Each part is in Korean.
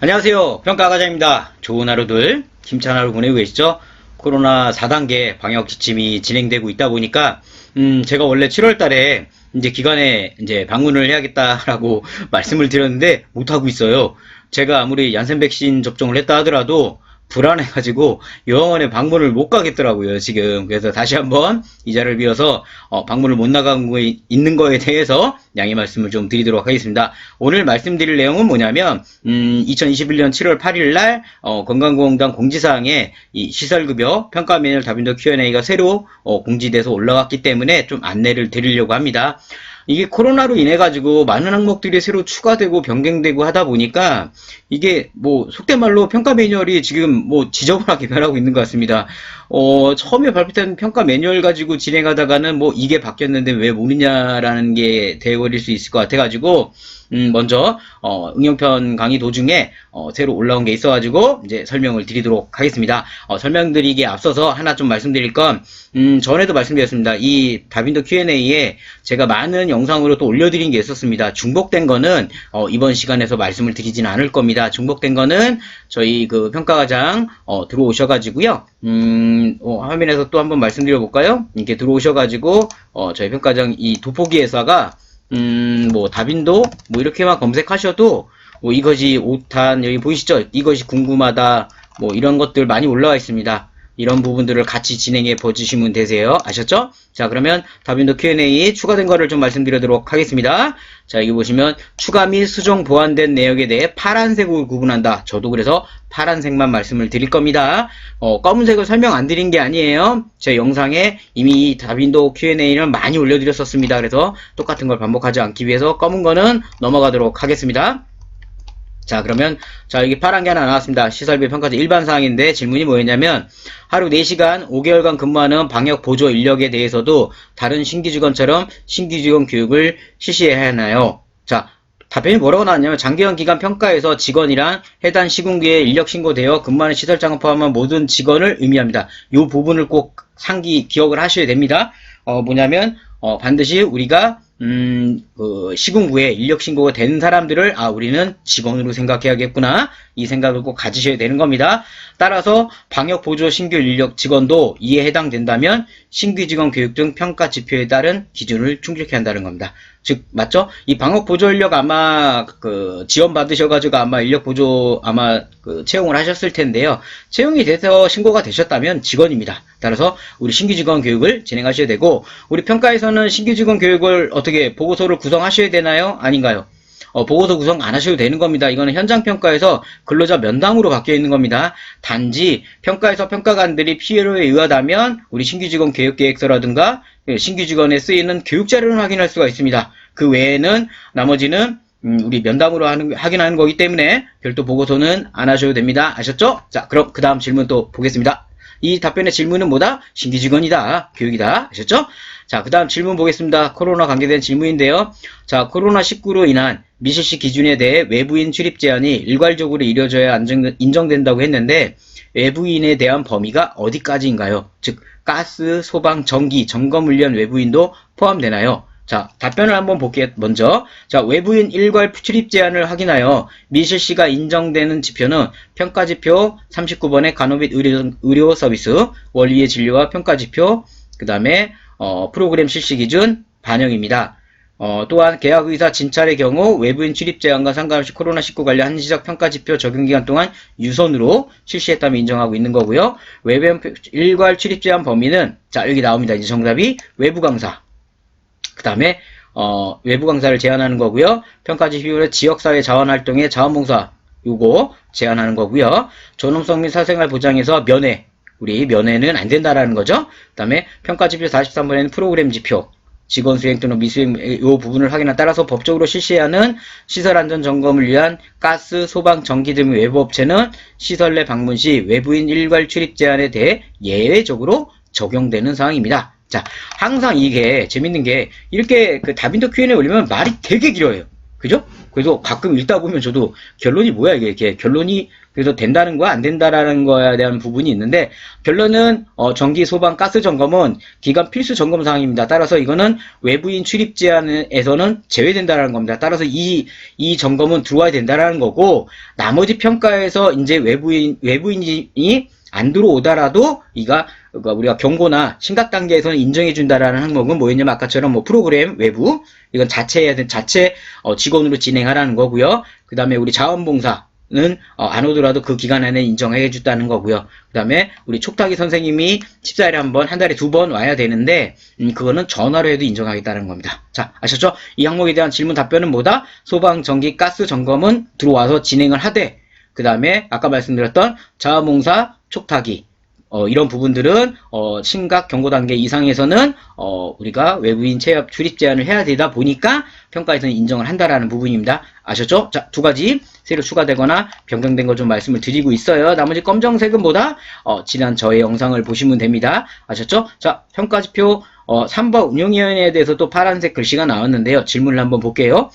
안녕하세요. 평가과장입니다. 좋은 하루들, 힘찬 하루 보내고 계시죠? 코로나 4단계 방역 지침이 진행되고 있다 보니까, 제가 원래 7월 달에 이제 기관에 이제 방문을 해야겠다라고 말씀을 드렸는데, 못하고 있어요. 제가 아무리 얀센 백신 접종을 했다 하더라도, 불안해가지고 영원히 방문을 못 가겠더라고요, 지금. 그래서 다시 한번 이 자리를 빌어서 방문을 못 나간 거에 있는 거에 대해서 양해 말씀을 좀 드리도록 하겠습니다. 오늘 말씀드릴 내용은 뭐냐면 2021년 7월 8일 날 건강보험공단 공지사항에 이 시설급여 평가 매뉴얼 다빈도 Q&A가 새로 공지돼서 올라왔기 때문에 좀 안내를 드리려고 합니다. 이게 코로나로 인해 가지고 많은 항목들이 새로 추가되고 변경되고 하다 보니까 이게 뭐 속된 말로 평가 매뉴얼이 지금 뭐 지저분하게 변하고 있는 것 같습니다. 처음에 발표된 평가 매뉴얼 가지고 진행하다가는 뭐 이게 바뀌었는데 왜 모르냐라는 게 되어버릴 수 있을 것 같아가지고 먼저 응용편 강의 도중에 새로 올라온 게 있어가지고 이제 설명을 드리도록 하겠습니다. 설명드리기에 앞서서 하나 좀 말씀드릴 건 전에도 말씀드렸습니다. 이 다빈도 Q&A에 제가 많은 영상으로 또 올려드린 게 있었습니다. 중복된 거는 이번 시간에서 말씀을 드리진 않을 겁니다. 중복된 거는 저희 그 평가과장 들어오셔가지고요. 화면에서 또 한번 말씀드려 볼까요? 이렇게 들어오셔가지고 저희 평가과장 이 돋보기에서가 뭐 다빈도 뭐 이렇게만 검색하셔도 뭐 이것이 5탄 여기 보이시죠? 이것이 궁금하다 뭐 이런 것들 많이 올라와 있습니다. 이런 부분들을 같이 진행해 보시면 되세요. 아셨죠? 자, 그러면 다빈도 Q&A 추가된 거를 좀 말씀드리도록 하겠습니다. 자, 여기 보시면 추가 및 수정 보완된 내역에 대해 파란색으로 구분한다. 저도 그래서 파란색만 말씀을 드릴 겁니다. 검은색을 설명 안 드린 게 아니에요. 제 영상에 이미 다빈도 Q&A를 많이 올려드렸었습니다. 그래서 똑같은 걸 반복하지 않기 위해서 검은 거는 넘어가도록 하겠습니다. 자, 그러면 여기 파란 게 하나 나왔습니다. 시설비 평가제 일반사항인데 질문이 뭐였냐면 하루 4시간 5개월간 근무하는 방역 보조 인력에 대해서도 다른 신규 직원처럼 신규 직원 교육을 실시해야 하나요? 자, 답변이 뭐라고 나왔냐면 장기간 기간 평가에서 직원이란 해당 시군기에 인력 신고되어 근무하는 시설장을 포함한 모든 직원을 의미합니다. 이 부분을 꼭 상기 기억을 하셔야 됩니다. 뭐냐면 반드시 우리가 그 시군구에 인력 신고가 된 사람들을 우리는 직원으로 생각해야겠구나 이 생각을 꼭 가지셔야 되는 겁니다. 따라서 방역보조 신규 인력 직원도 이에 해당된다면 신규 직원 교육 등 평가 지표에 따른 기준을 충족해야 한다는 겁니다. 즉 맞죠? 이 방역보조 인력 아마 그 지원 받으셔가지고 아마 인력 보조 아마 그 채용을 하셨을 텐데요. 채용이 돼서 신고가 되셨다면 직원입니다. 따라서 우리 신규 직원 교육을 진행하셔야 되고 우리 평가에서는 신규 직원 교육을 어떻게 보고서를 구성하셔야 되나요? 아닌가요? 보고서 구성 안 하셔도 되는 겁니다. 이거는 현장 평가에서 근로자 면담으로 바뀌어 있는 겁니다. 단지 평가에서 평가관들이 필요에 의하다면 우리 신규 직원 교육 계획서라든가 신규 직원에 쓰이는 교육 자료를 확인할 수가 있습니다. 그 외에는 나머지는 우리 면담으로 확인하는 거기 때문에 별도 보고서는 안 하셔도 됩니다. 아셨죠? 자, 그럼 그 다음 질문 또 보겠습니다. 이 답변의 질문은 뭐다? 신규 직원이다. 교육이다. 아셨죠? 자, 그 다음 질문 보겠습니다. 코로나 관계된 질문인데요. 자, 코로나19로 인한 미실시 기준에 대해 외부인 출입 제한이 일괄적으로 이루어져야 인정된다고 했는데 외부인에 대한 범위가 어디까지인가요? 즉, 가스, 소방, 전기, 점검 훈련 외부인도 포함되나요? 자, 답변을 한번 볼게요. 먼저, 자, 외부인 일괄 출입 제한을 확인하여 미실시가 인정되는 지표는 평가지표 39번의 간호 및 의료 서비스, 원리의 진료와 평가지표, 그 다음에 프로그램 실시 기준 반영입니다. 또한 계약의사 진찰의 경우 외부인 출입 제한과 상관없이 코로나19 관련 한시적 평가지표 적용기간 동안 유선으로 실시했다면 인정하고 있는 거고요. 외부인 일괄 출입 제한 범위는 자, 여기 나옵니다. 이제 정답이 외부 강사. 그 다음에 외부 강사를 제한하는 거고요. 평가지표는 지역사회 자원활동의 자원봉사 요거 제한하는 거고요. 존엄성 및 사생활 보장에서 면회 우리 면회는 안 된다라는 거죠. 그 다음에 평가지표 43번에는 프로그램 지표 직원 수행 또는 미수행 이 부분을 확인에 따라서 법적으로 실시해야 하는 시설 안전 점검을 위한 가스, 소방, 전기 등 외부 업체는 시설 내 방문 시 외부인 일괄 출입 제한에 대해 예외적으로 적용되는 사항입니다. 자, 항상 이게 재밌는 게 이렇게 그 다빈도 Q&A 올리면 말이 되게 길어요. 그죠? 그래서 가끔 읽다 보면 저도 결론이 뭐야 이게 결론이 그래서 된다는 거야 안 된다라는 거에 대한 부분이 있는데 결론은 전기 소방 가스 점검은 기관 필수 점검 사항입니다. 따라서 이거는 외부인 출입 제한에서는 제외된다라는 겁니다. 따라서 이 점검은 들어와야 된다라는 거고 나머지 평가에서 이제 외부인이 안 들어오더라도 우리가 경고나 심각 단계에서는 인정해준다라는 항목은 뭐였냐면 아까처럼 뭐 프로그램 외부 이건 자체 직원으로 진행하라는 거고요. 그 다음에 우리 자원봉사 는 안 오더라도 그 기간 안에 인정해 줬다는 거고요. 그 다음에 우리 촉탁이 선생님이 14일에 한 번, 한 달에 2번 와야 되는데 그거는 전화로 해도 인정하겠다는 겁니다. 자, 아셨죠? 이 항목에 대한 질문 답변은 뭐다? 소방, 전기, 가스 점검은 들어와서 진행을 하되 그 다음에 아까 말씀드렸던 자원봉사, 촉탁이 이런 부분들은 심각 경고 단계 이상에서는 우리가 외부인 출입 제한을 해야 되다 보니까 평가에서는 인정을 한다라는 부분입니다. 아셨죠? 자, 2가지 새로 추가되거나 변경된 거 좀 말씀을 드리고 있어요. 나머지 검정색은 뭐다? 지난 저의 영상을 보시면 됩니다. 아셨죠? 자, 평가지표 3번 운영위원회에 대해서 또 파란색 글씨가 나왔는데요. 질문을 한번 볼게요.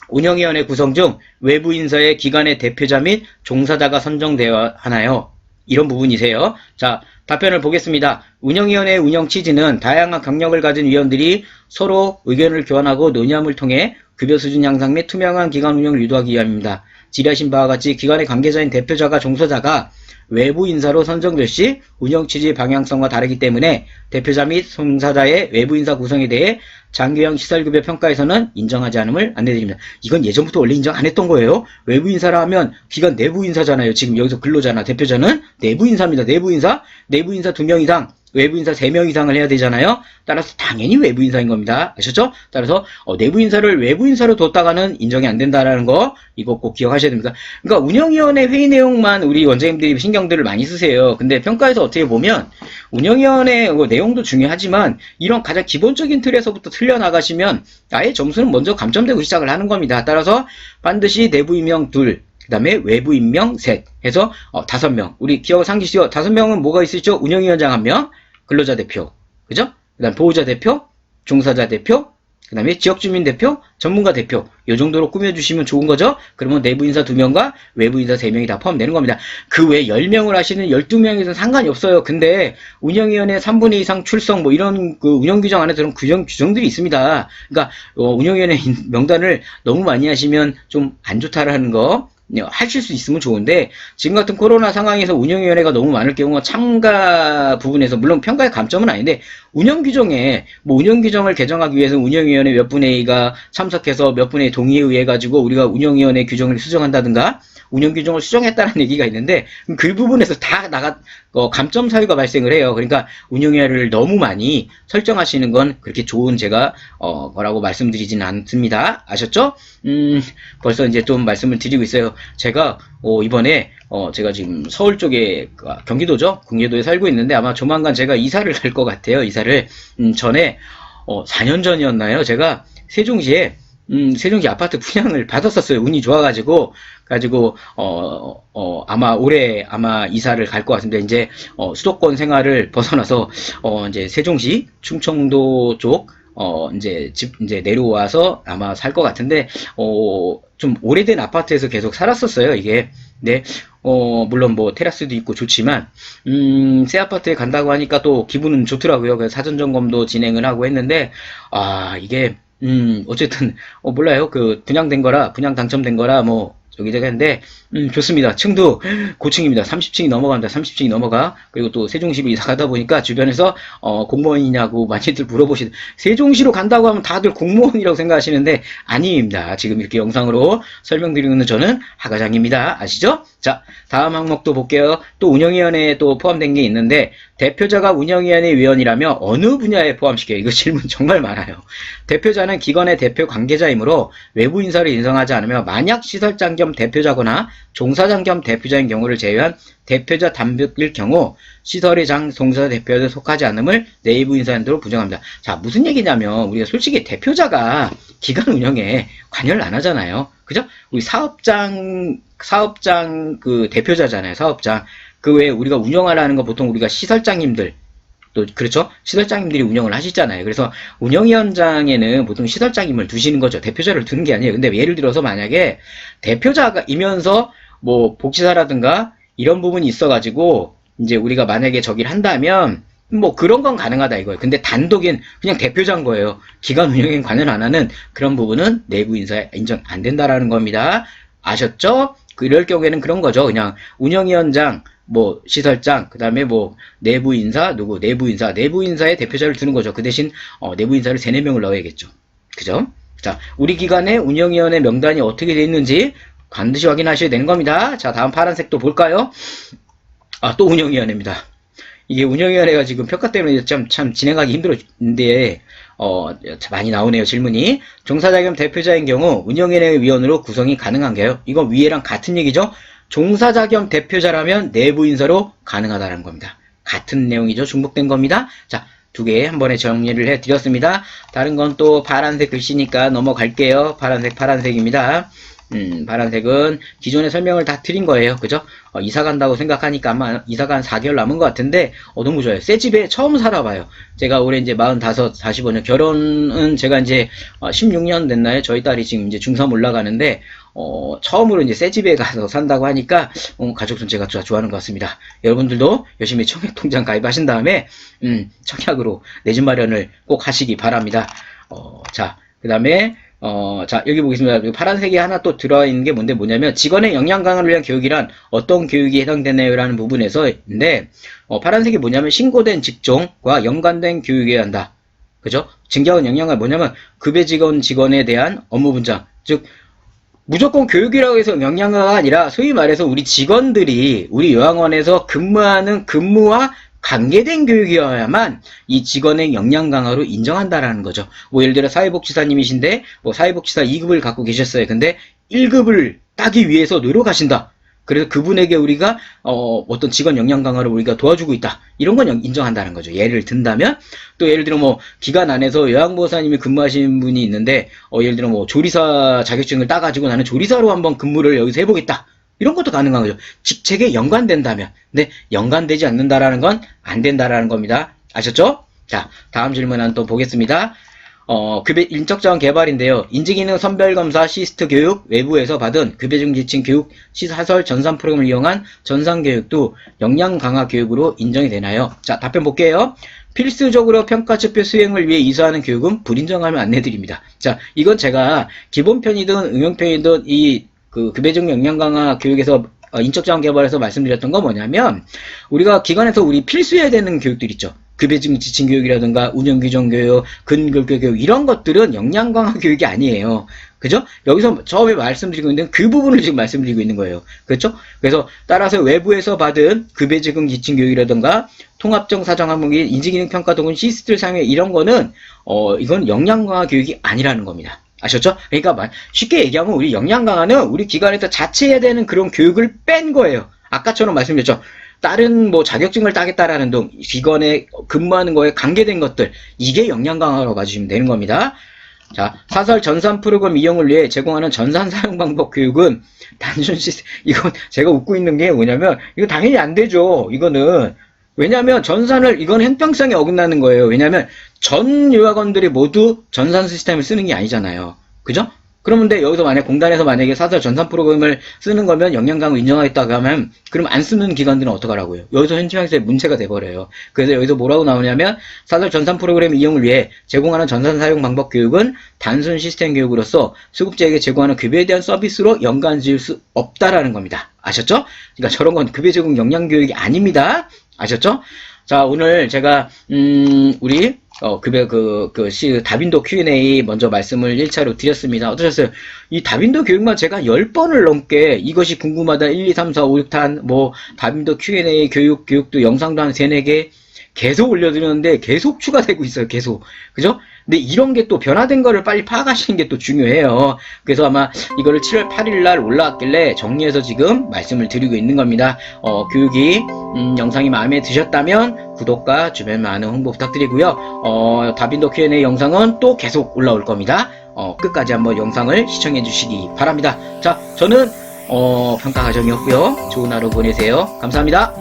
운영위원회 구성 중 외부 인사의 기관의 대표자 및 종사자가 선정되어야 하나요? 이런 부분이세요. 자, 답변을 보겠습니다. 운영위원회의 운영 취지는 다양한 경력을 가진 위원들이 서로 의견을 교환하고 논의함을 통해 급여 수준 향상 및 투명한 기관 운영을 유도하기 위함입니다. 질의하신 바와 같이 기관의 관계자인 대표자가 종사자가 외부 인사로 선정될 시 운영 취지 방향성과 다르기 때문에 대표자 및 종사자의 외부 인사 구성에 대해 장기형 시설급여 평가에서는 인정하지 않음을 안내드립니다. 이건 예전부터 원래 인정 안 했던 거예요. 외부 인사라 하면 기관 내부 인사잖아요. 지금 여기서 근로자나 대표자는 내부 인사입니다. 내부 인사 2명 이상, 외부 인사 3명 이상을 해야 되잖아요. 따라서 당연히 외부 인사인 겁니다. 아셨죠? 따라서 내부 인사를 외부 인사로 뒀다가는 인정이 안 된다라는 거 이거 꼭 기억하셔야 됩니다. 그러니까 운영위원회 회의 내용만 우리 원장님들이 신경들을 많이 쓰세요. 근데 평가에서 어떻게 보면 운영위원회 내용도 중요하지만 이런 가장 기본적인 틀에서부터 틀려나가시면 아예 점수는 먼저 감점되고 시작을 하는 겁니다. 따라서 반드시 내부 임명 2, 그 다음에 외부 임명 셋 해서 5명. 우리 기억 상기시죠? 5명은 뭐가 있을죠? 운영위원장 1명, 근로자 대표, 그죠? 그 다음 보호자 대표, 종사자 대표, 그 다음에 지역주민 대표, 전문가 대표. 이 정도로 꾸며주시면 좋은 거죠? 그러면 내부 인사 2명과 외부 인사 3명이 다 포함되는 겁니다. 그 외에 10명을 하시는 12명에서는 상관이 없어요. 근데 운영위원회 3분의 2 이상 출석 뭐 이런 그 운영규정 안에 그런 규정들이 있습니다. 그러니까 운영위원회 명단을 너무 많이 하시면 좀 안 좋다라는 거 하실 수 있으면 좋은데 지금 같은 코로나 상황에서 운영위원회가 너무 많을 경우 참가 부분에서 물론 평가의 감점은 아닌데 운영규정에 뭐 운영규정을 개정하기 위해서 운영위원회 몇 분의 2가 참석해서 몇 분의 2 동의에 의해 가지고 우리가 운영위원회 규정을 수정한다든가 운영규정을 수정했다는 얘기가 있는데 그 부분에서 다 감점 사유가 발생을 해요. 그러니까 운영위원회를 너무 많이 설정하시는 건 그렇게 좋은 제가 거라고 말씀드리진 않습니다. 아셨죠? 벌써 이제 좀 말씀을 드리고 있어요. 제가 이번에 제가 지금 서울 쪽에 경기도죠? 경기도에 살고 있는데 아마 조만간 제가 이사를 갈 것 같아요. 이사를 전에 4년 전이었나요? 제가 세종시에 세종시 아파트 분양을 받았었어요. 운이 좋아가지고 아마 올해 이사를 갈 것 같습니다. 이제 수도권 생활을 벗어나서 이제 세종시 충청도 쪽 이제 내려와서 아마 살 것 같은데 좀 오래된 아파트에서 계속 살았었어요. 이게 네. 물론 뭐 테라스도 있고 좋지만 새 아파트에 간다고 하니까 또 기분은 좋더라고요. 그래서 사전 점검도 진행을 하고 했는데 이게 어쨌든 몰라요. 그 분양 당첨된 거라 뭐 저기 되겠는데 좋습니다. 층도 고층입니다. 30층이 넘어갑니다. 30층이 넘어가. 그리고 또 세종시로 이사 가다 보니까 주변에서 공무원이냐고 많이들 물어보시는 세종시로 간다고 하면 다들 공무원이라고 생각하시는데 아닙니다. 지금 이렇게 영상으로 설명드리는 저는 하과장입니다. 아시죠? 자, 다음 항목도 볼게요. 또 운영위원회에 또 포함된 게 있는데 대표자가 운영위원회 위원이라며 어느 분야에 포함시켜요? 이거 질문 정말 많아요. 대표자는 기관의 대표 관계자이므로 외부 인사를 인정하지 않으며 만약 시설장 겸 대표자거나 종사장 겸 대표자인 경우를 제외한 대표자 단독일 경우 시설의 장, 종사자 대표에 속하지 않음을 내부 인사인으로 부정합니다. 자, 무슨 얘기냐면 우리가 솔직히 대표자가 기관 운영에 관여를 안 하잖아요. 그죠? 우리 사업장 그 대표자잖아요. 사업장. 그 외에 우리가 운영하라는 거 보통 우리가 시설장님들 또 그렇죠? 시설장님들이 운영을 하시잖아요. 그래서 운영위원장에는 보통 시설장님을 두시는 거죠. 대표자를 두는 게 아니에요. 근데 예를 들어서 만약에 대표자가 이면서 뭐 복지사라든가 이런 부분이 있어가지고 이제 우리가 만약에 저기를 한다면 뭐 그런 건 가능하다 이거예요. 근데 단독인 그냥 대표자인 거예요. 기관 운영에 관여를 안 하는 그런 부분은 내부 인사에 인정 안 된다라는 겁니다. 아셨죠? 이럴 경우에는 그런 거죠. 그냥 운영위원장, 뭐 시설장, 그 다음에 뭐 내부 인사, 내부 인사의 대표자를 두는 거죠. 그 대신 내부 인사를 3, 4명을 넣어야겠죠. 그죠? 자, 우리 기관의 운영위원회 명단이 어떻게 되어 있는지 반드시 확인하셔야 되는 겁니다. 자, 다음 파란색도 볼까요? 아, 또 운영위원회입니다. 이게 운영위원회가 지금 평가 때문에 참 진행하기 힘들었는데, 많이 나오네요, 질문이. 종사자겸 대표자인 경우 운영위원회 위원으로 구성이 가능한가요? 이거 위에랑 같은 얘기죠? 종사자 겸 대표자라면 내부 인사로 가능하다는 겁니다. 같은 내용이죠. 중복된 겁니다. 자, 2개 한 번에 정리를 해드렸습니다. 다른 건 또 파란색 글씨니까 넘어갈게요. 파란색입니다. 파란색은 기존의 설명을 다 드린 거예요. 그죠? 이사 간다고 생각하니까 아마 이사가 한 4개월 남은 것 같은데, 너무 좋아요. 새 집에 처음 살아봐요. 제가 올해 이제 45, 45년, 결혼은 제가 이제 16년 됐나요? 저희 딸이 지금 이제 중3 올라가는데, 처음으로 이제 새 집에 가서 산다고 하니까, 가족 전체가 좋아하는 것 같습니다. 여러분들도 열심히 청약통장 가입하신 다음에, 청약으로 내 집 마련을 꼭 하시기 바랍니다. 자, 그 다음에, 자, 여기 보겠습니다. 파란색이 하나 또 들어있는 게 뭐냐면, 직원의 역량 강화를 위한 교육이란 어떤 교육이 해당되나요? 라는 부분에서인데, 파란색이 뭐냐면, 신고된 직종과 연관된 교육이어야 한다. 그죠? 증강은 역량은 뭐냐면, 급여 직원에 대한 업무 분장. 즉, 무조건 교육이라고 해서 역량화가 아니라, 소위 말해서 우리 직원들이, 우리 요양원에서 근무하는 근무와 관계된 교육이어야만 이 직원의 역량 강화로 인정한다라는 거죠. 뭐 예를 들어 사회복지사님이신데 뭐 사회복지사 2급을 갖고 계셨어요. 근데 1급을 따기 위해서 노력하신다. 그래서 그분에게 우리가 어떤 직원 역량 강화를 우리가 도와주고 있다. 이런 건 인정한다는 거죠. 예를 든다면 또 예를 들어 뭐 기관 안에서 요양보호사님이 근무하시는 분이 있는데 예를 들어 뭐 조리사 자격증을 따가지고 나는 조리사로 한번 근무를 여기서 해보겠다. 이런 것도 가능한 거죠. 직책에 연관된다면. 근데 연관되지 않는다라는 건 안 된다라는 겁니다. 아셨죠? 자, 다음 질문 한번 또 보겠습니다. 급여 인적자원 개발인데요. 인지기능 선별검사 시스트 교육 외부에서 받은 급여중 지침 교육 시사설 전산 프로그램을 이용한 전산 교육도 역량 강화 교육으로 인정이 되나요? 자, 답변 볼게요. 필수적으로 평가지표 수행을 위해 이수하는 교육은 불인정하면 안내드립니다. 자, 이건 제가 기본편이든 응용편이든 급여중 역량 강화 교육에서 인적자원 개발에서 말씀드렸던 건 뭐냐면, 우리가 기관에서 우리 필수해야 되는 교육들 있죠. 급여중 지침 교육이라든가 운영규정 교육, 근급교 교육 이런 것들은 역량 강화 교육이 아니에요. 그죠? 여기서 처음에 말씀드리고 있는 그 부분을 지금 말씀드리고 있는 거예요. 그렇죠? 그래서 따라서 외부에서 받은 급여지금 지침 교육이라든가 통합적 사정 항목이 인지기능 평가 동은 시스템 사용에 이런 거는 이건 역량 강화 교육이 아니라는 겁니다. 아셨죠? 그러니까 쉽게 얘기하면 우리 역량 강화는 우리 기관에서 자체해야 되는 그런 교육을 뺀 거예요. 아까처럼 말씀드렸죠. 다른 뭐 자격증을 따겠다라는 등 기관에 근무하는 거에 관계된 것들, 이게 역량 강화로 봐주시면 되는 겁니다. 자, 사설 전산 프로그램 이용을 위해 제공하는 전산 사용 방법 교육은 단순 이건 제가 웃고 있는 게 뭐냐면, 이거 당연히 안 되죠. 이거는. 왜냐하면 이건 형평성에 어긋나는 거예요. 왜냐하면 전 요양원들이 모두 전산 시스템을 쓰는 게 아니잖아요. 그죠? 그러면 여기서 공단에서 만약에 사설 전산 프로그램을 쓰는 거면 역량 강화 인정하겠다고 하면, 그럼 안 쓰는 기관들은 어떡하라고요? 여기서 현지방에서 문제가 돼버려요. 그래서 여기서 뭐라고 나오냐면, 사설 전산 프로그램 이용을 위해 제공하는 전산 사용 방법 교육은 단순 시스템 교육으로서 수급자에게 제공하는 급여에 대한 서비스로 연관 지을 수 없다라는 겁니다. 아셨죠? 그러니까 저런 건 급여 제공 역량 교육이 아닙니다. 아셨죠? 자, 오늘 제가 우리 다빈도 Q&A 먼저 말씀을 1차로 드렸습니다. 어떠셨어요? 이 다빈도 교육만 제가 10번을 넘게 이것이 궁금하다 1, 2, 3, 4, 5, 6탄 뭐 다빈도 Q&A 교육도 영상도 한 3, 4개 계속 올려드렸는데 계속 추가되고 있어요. 계속. 그죠? 근데 이런 게 또 변화된 거를 빨리 파악하시는 게 또 중요해요. 그래서 아마 이거를 7월 8일 날 올라왔길래 정리해서 지금 말씀을 드리고 있는 겁니다. 교육이 영상이 마음에 드셨다면 구독과 주변 많은 홍보 부탁드리고요. 다빈도 Q&A 영상은 또 계속 올라올 겁니다. 끝까지 한번 영상을 시청해 주시기 바랍니다. 자, 저는 평가 과정이었고요. 좋은 하루 보내세요. 감사합니다.